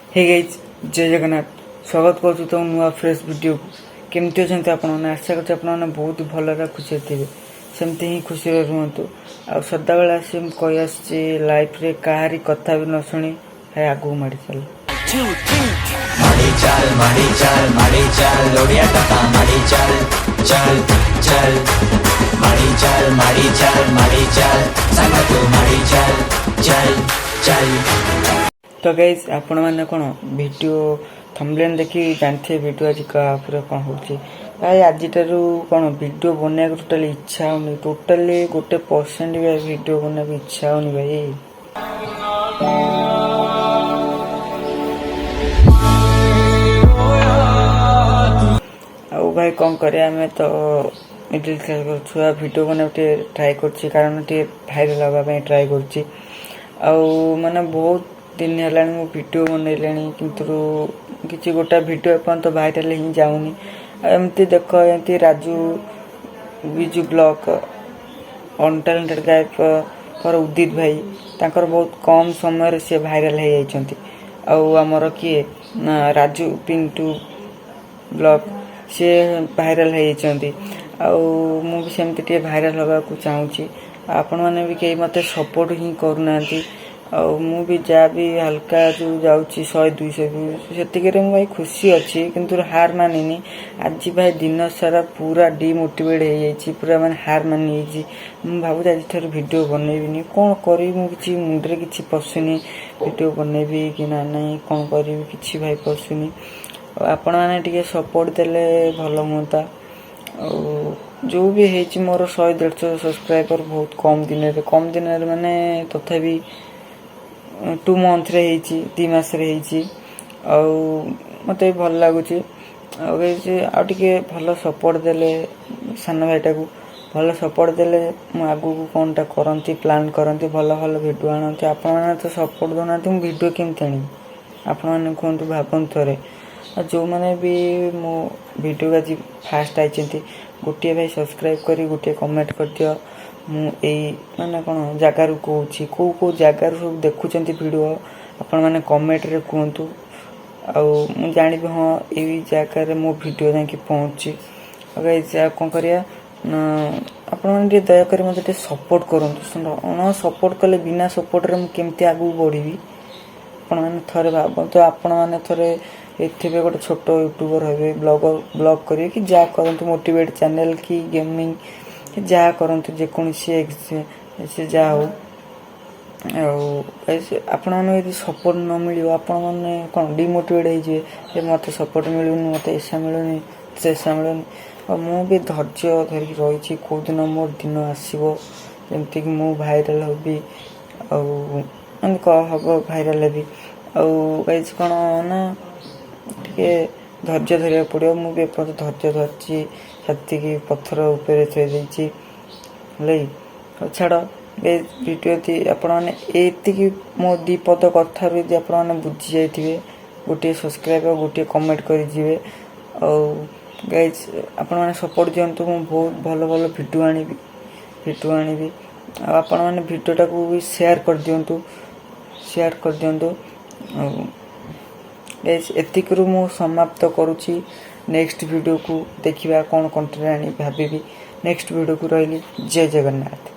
Hey guys जय जगन्नाथ स्वागत करूँ तुम नुआ फ्रेश वीडियो को केमती अच्छा आपण आशा कर बहुत भल खुशी थे सेमती ही खुशी रुहतु आ सदाबे आसी कही आसी लाइफ रे कहारी कथा भी न शुणी है आगू माड़ी चल माड़ी चल माड़ी चल माड़ी चल लोडिया टका माड़ी चल चल चल माड़ी चल माड़ी चल माड़ी चल संग तू माड़ी चल चल चल। तो गाइज आपण मैंने कौन वीडियो थंबनेल देखी जानते वीडियो आज क्या कौन हो भाई आज कौन वीडियो बनने टोटाली इच्छा होनी टोटाली 1% भी वीडियो बनने इच्छा होनी भाई। आउ भाई कौन करे आमे तो मिडिल क्लास कर छुआ वीडियो बना ट्राए कर कारण भाइराल होगा ट्राए कर माने बहुत दिन है वीडियो बनइलानी किंतु किसी गोटा वीडियो एपन तो भाइराल ही जाऊनी एमती देख एमती राजू बिजू ब्लॉग अनटैलेंटेड गायक पर उदित भाई तांकर बहुत कम समय से भाइराल हो जाइछंती आमर किए राजू पिंटू ब्लॉग सी भाइराल हो जाइछंती मु भी सेमती टे भाइराल होगा को चाहूची आपण माने भी कई मते सपोर्ट ही करूना मु भी जहाँ भी हल्का जो जाऊँगी 100-200 भी से भाई खुशी अच्छी किंतु हार मानिनी आज भाई दिन सारा पूरा डिमोटिवेट हो जाइए पूरा माने हार मानी मुझे भावुँ आज ठार वीडियो बनइबिनी कौन करी मुझे मुंडे कि पशुनी वीडियो बनइबी कि ना नहीं कौन करी कि भाई पशुनी आपण मैंने टे सपोर्ट देले भल हुआ जो भी है मोर 100-150 सब्सक्राइबर बहुत कम दिन माने तथापि 2 मंथ रे 2 मास रे मत भल लगुच आगे भल सपोर्ट देले सान भाईटा को भल सपोर्ट देले आगू को कौनटा करती प्लान करती भल भल वीडियो आनती आपण मैंने तो सपोर्ट दौना मुझे वीडियो केमती आनी आपण मैंने कहतु भावत थे जो मैंने भी मो वीडियो आज फास्ट आई गोटे भाई सब्सक्राइब करी गोटे कमेंट कर दियो मुझे माने कौन जगार कहूँ कौ जगार सब देखुं वीडियो आपण मैंने कमेंट रे कहतु आउ जानी हाँ यही जगार मो वीडियो जाकि पहुँची कौन करिया आपण मैंने दयाक मत सपोर्ट करूँ सपोर्ट कले बिना सपोर्ट रे केमती आगू बढ़ी आपण मैंने थे भावतु आपण मैंने थे थे गोटे छोट यूट्यूबर हे ब्लॉग करेंगे कि जहाँ करते मोटिवेट चैनल कि गेमिंग जहाँ करते जेकोसी से जहाँ हो आपण मैंने सपोर्ट न मिल आपण मैंने कौन डिमोटिवेट हो मत सपोर्ट मिलूनी मत ऐसा मिलूनी ऐसा मिलूनी और मुझे धैर्य धरिकी रही कौ दिन मोर दिन आसो जमती कि मु भाइराल होबी हम भाइराल हेबी आईज कौन ना टे धैर्य धरिया पड़ो मुझे धैर्य धरची छाती पत्थर उपर थी छाड़ वीडियो आपण मैंने मो 2 पद कथार आप बुझी जाइए गोटे सब्सक्राइब गोटे कमेंट करेंगे गाइज आपण मैंने सपोर्ट दिंतु मुझे बहुत भल भल वीडियो आनी आपण मैंने वीडियोटा को भी शेयर कर दिंतु एतिक मु समाप्त करुच्ची नेक्स्ट वीडियो को देखिबा कौन कंटेंट आनी भाभी नेक्स्ट वीडियो को रही जय जगन्नाथ।